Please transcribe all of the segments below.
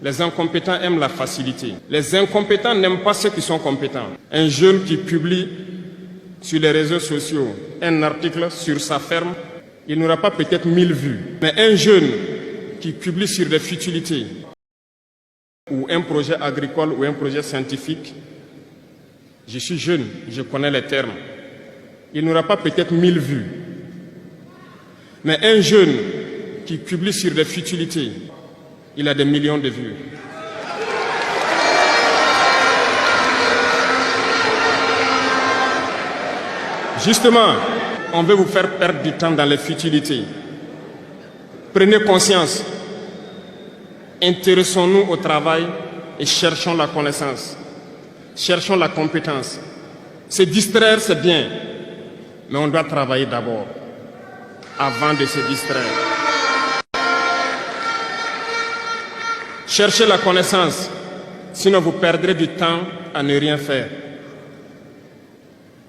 Les incompétents aiment la facilité. Les incompétents n'aiment pas ceux qui sont compétents. Un jeune qui publie sur les réseaux sociaux un article sur sa ferme, il n'aura pas peut-être 1000 vues. Mais un jeune qui publie sur des futilités ou un projet agricole ou un projet scientifique, je suis jeune, je connais les termes, il n'aura pas peut-être 1000 vues. Mais un jeune qui publie sur des futilités, il a des millions de vues. Justement, on veut vous faire perdre du temps dans les futilités. Prenez conscience. Intéressons-nous au travail et cherchons la connaissance. Cherchons la compétence. Se distraire, c'est bien, mais on doit travailler d'abord, avant de se distraire. Cherchez la connaissance, sinon vous perdrez du temps à ne rien faire.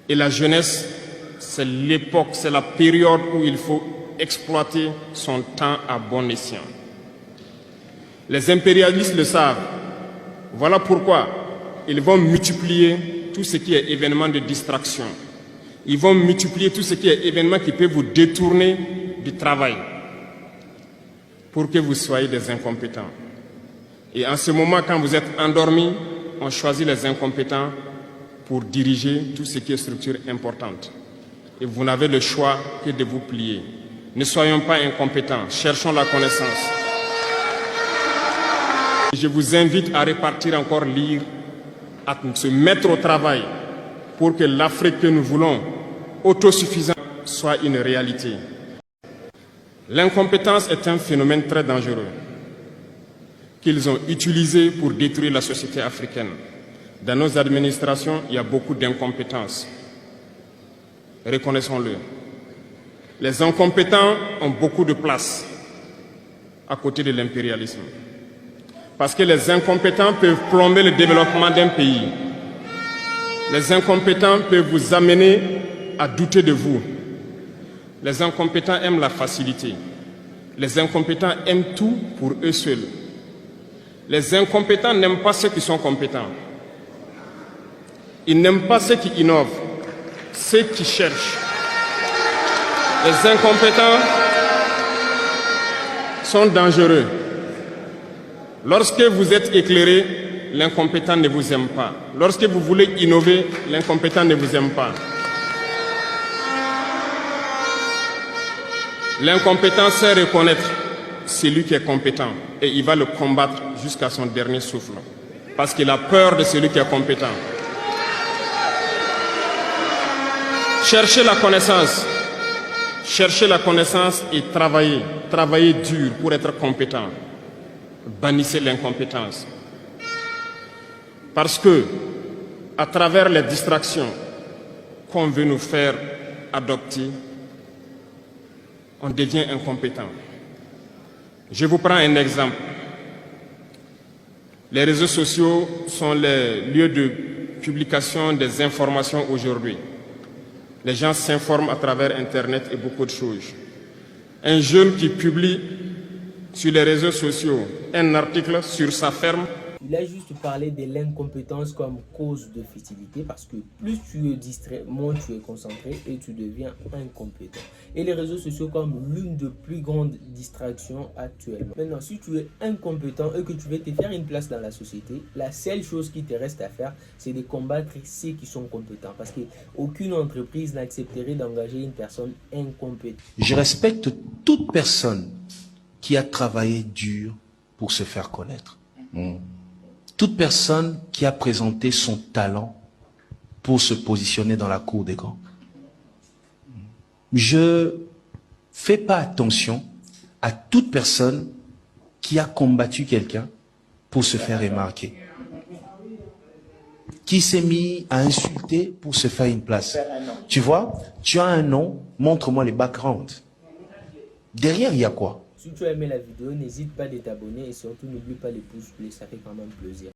Et la jeunesse, c'est l'époque, c'est la période où il faut exploiter son temps à bon escient. Les impérialistes le savent. Voilà pourquoi ils vont multiplier tout ce qui est événement de distraction. Ils vont multiplier tout ce qui est événement qui peut vous détourner du travail pour que vous soyez des incompétents. Et en ce moment, quand vous êtes endormis, on choisit les incompétents pour diriger tout ce qui est structure importante. Et vous n'avez le choix que de vous plier. Ne soyons pas incompétents, cherchons la connaissance. Je vous invite à repartir encore lire, à se mettre au travail pour que l'Afrique que nous voulons, autosuffisante, soit une réalité. L'incompétence est un phénomène très dangereux qu'ils ont utilisé pour détruire la société africaine. Dans nos administrations, il y a beaucoup d'incompétence. Reconnaissons-le. Les incompétents ont beaucoup de place à côté de l'impérialisme. Parce que les incompétents peuvent plomber le développement d'un pays. Les incompétents peuvent vous amener à douter de vous. Les incompétents aiment la facilité. Les incompétents aiment tout pour eux seuls. Les incompétents n'aiment pas ceux qui sont compétents. Ils n'aiment pas ceux qui innovent, ceux qui cherchent. Les incompétents sont dangereux. Lorsque vous êtes éclairé, l'incompétent ne vous aime pas. Lorsque vous voulez innover, l'incompétent ne vous aime pas. L'incompétent sait reconnaître celui qui est compétent et il va le combattre jusqu'à son dernier souffle. Parce qu'il a peur de celui qui est compétent. Cherchez la connaissance. Cherchez la connaissance et travaillez. Travaillez dur pour être compétent. Bannissez l'incompétence. Parce que, à travers les distractions qu'on veut nous faire adopter, on devient incompétent. Je vous prends un exemple. Les réseaux sociaux sont les lieux de publication des informations aujourd'hui. Les gens s'informent à travers Internet et beaucoup de choses. Un jeune qui publie sur les réseaux sociaux un article sur sa ferme. Il a juste parlé de l'incompétence comme cause de futilité parce que plus tu es distrait, moins tu es concentré et tu deviens incompétent. Et les réseaux sociaux comme l'une des plus grandes distractions actuellement. Maintenant, si tu es incompétent et que tu veux te faire une place dans la société, la seule chose qui te reste à faire, c'est de combattre ceux qui sont compétents. Parce qu'aucune entreprise n'accepterait d'engager une personne incompétente. Je respecte toute personne qui a travaillé dur pour se faire connaître. Toute personne qui a présenté son talent pour se positionner dans la cour des grands. Je fais pas attention à toute personne qui a combattu quelqu'un pour se faire remarquer. Qui s'est mis à insulter pour se faire une place. Tu vois, tu as un nom, montre-moi les backgrounds. Derrière, il y a quoi? Si tu as aimé la vidéo, n'hésite pas à t'abonner et surtout n'oublie pas les pouces bleus, ça fait quand même plaisir.